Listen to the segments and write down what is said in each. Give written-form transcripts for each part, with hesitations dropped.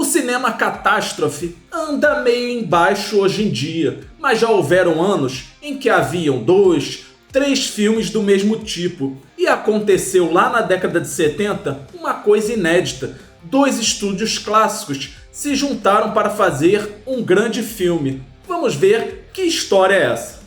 cinema catástrofe anda meio embaixo hoje em dia, mas já houveram anos em que haviam 2, 3 filmes do mesmo tipo. E aconteceu lá na década de 70 uma coisa inédita. 2 estúdios clássicos se juntaram para fazer um grande filme. Vamos ver que história é essa.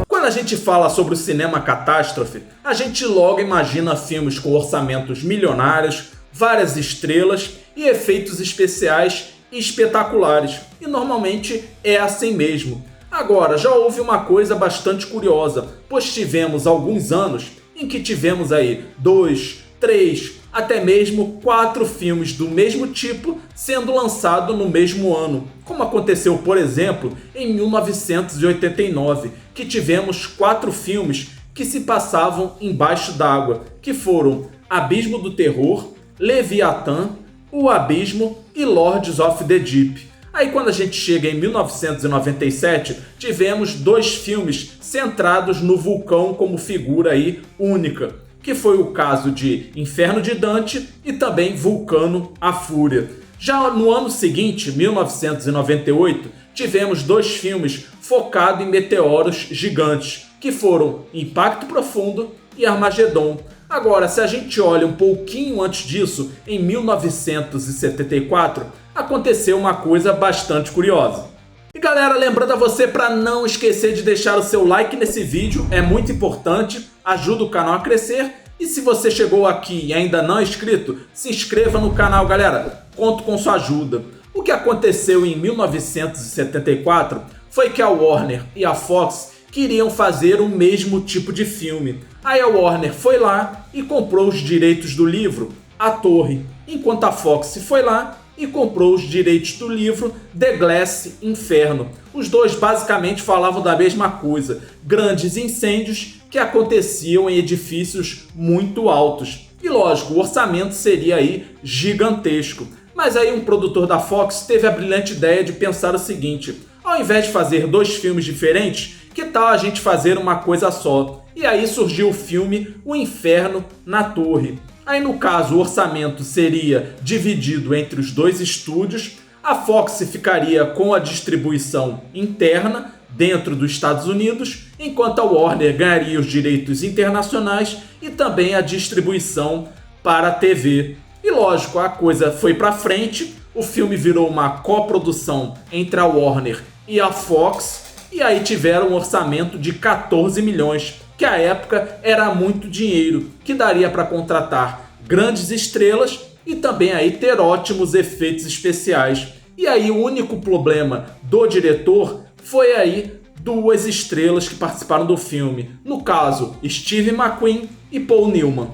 Quando a gente fala sobre o cinema catástrofe, a gente logo imagina filmes com orçamentos milionários, várias estrelas e efeitos especiais espetaculares. E normalmente é assim mesmo. Agora, já houve uma coisa bastante curiosa, pois tivemos alguns anos em que tivemos aí 2, 3, até mesmo 4 filmes do mesmo tipo sendo lançados no mesmo ano. Como aconteceu, por exemplo, em 1989, que tivemos 4 filmes que se passavam embaixo d'água, que foram Abismo do Terror, Leviatã, O Abismo e Lords of the Deep. Aí quando a gente chega em 1997, tivemos 2 filmes centrados no vulcão como figura aí única, que foi o caso de Inferno de Dante e também Vulcano, a Fúria. Já no ano seguinte, 1998, tivemos 2 filmes focados em meteoros gigantes, que foram Impacto Profundo e Armagedon. Agora, se a gente olha um pouquinho antes disso, em 1974, aconteceu uma coisa bastante curiosa. E galera, lembrando a você para não esquecer de deixar o seu like nesse vídeo, é muito importante, ajuda o canal a crescer. E se você chegou aqui e ainda não é inscrito, se inscreva no canal, galera, conto com sua ajuda. O que aconteceu em 1974 foi que a Warner e a Fox queriam fazer o mesmo tipo de filme. Aí a Warner foi lá e comprou os direitos do livro A Torre, enquanto a Fox foi lá e comprou os direitos do livro The Glass Inferno. Os dois basicamente falavam da mesma coisa, grandes incêndios que aconteciam em edifícios muito altos. E lógico, o orçamento seria aí gigantesco. Mas aí um produtor da Fox teve a brilhante ideia de pensar o seguinte: ao invés de fazer 2 filmes diferentes, que tal a gente fazer uma coisa só? E aí surgiu o filme O Inferno na Torre. Aí no caso o orçamento seria dividido entre os 2 estúdios, a Fox ficaria com a distribuição interna dentro dos Estados Unidos, enquanto a Warner ganharia os direitos internacionais e também a distribuição para a TV. E lógico, a coisa foi para frente, o filme virou uma coprodução entre a Warner e a Fox, e aí tiveram um orçamento de 14 milhões, que à época era muito dinheiro, que daria para contratar grandes estrelas e também aí ter ótimos efeitos especiais. E aí o único problema do diretor foi aí 2 estrelas que participaram do filme, no caso Steve McQueen e Paul Newman.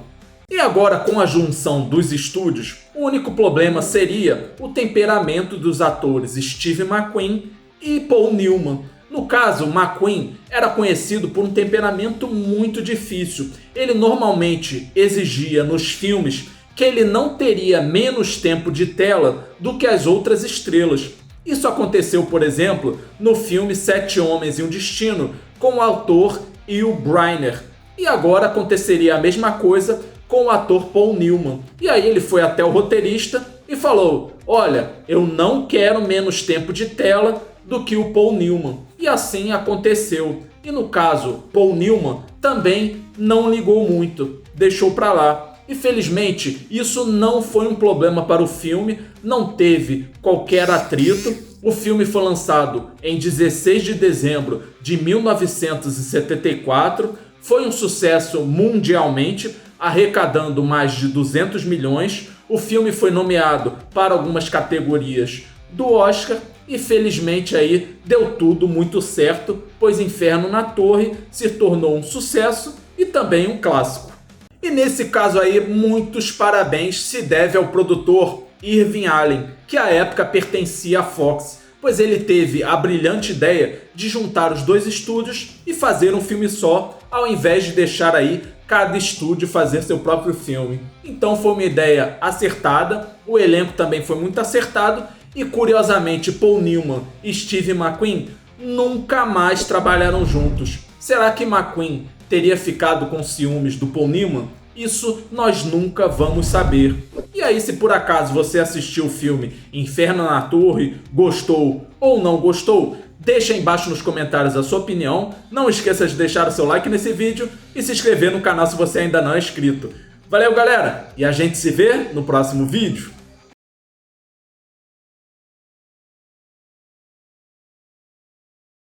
E agora, com a junção dos estúdios, o único problema seria o temperamento dos atores Steve McQueen e Paul Newman. No caso, McQueen era conhecido por um temperamento muito difícil. Ele normalmente exigia nos filmes que ele não teria menos tempo de tela do que as outras estrelas. Isso aconteceu, por exemplo, no filme 7 Homens e um Destino, com o ator Yul Brynner. E agora aconteceria a mesma coisa com o ator Paul Newman. E aí ele foi até o roteirista e falou: olha, eu não quero menos tempo de tela do que o Paul Newman. E assim aconteceu. E no caso, Paul Newman também não ligou muito, deixou para lá. E felizmente isso não foi um problema para o filme, não teve qualquer atrito. O filme foi lançado em 16 de dezembro de 1974, foi um sucesso mundialmente, arrecadando mais de 200 milhões. O filme foi nomeado para algumas categorias do Oscar e felizmente aí deu tudo muito certo, pois Inferno na Torre se tornou um sucesso e também um clássico. E nesse caso aí, muitos parabéns se deve ao produtor Irving Allen, que à época pertencia à Fox, pois ele teve a brilhante ideia de juntar os 2 estúdios e fazer um filme só, ao invés de deixar aí cada estúdio fazer seu próprio filme. Então foi uma ideia acertada, o elenco também foi muito acertado e curiosamente Paul Newman e Steve McQueen nunca mais trabalharam juntos. Será que McQueen teria ficado com ciúmes do Paul Newman? Isso nós nunca vamos saber. E aí, se por acaso você assistiu o filme Inferno na Torre, gostou ou não gostou, deixa aí embaixo nos comentários a sua opinião. Não esqueça de deixar o seu like nesse vídeo e se inscrever no canal se você ainda não é inscrito. Valeu, galera! E a gente se vê no próximo vídeo.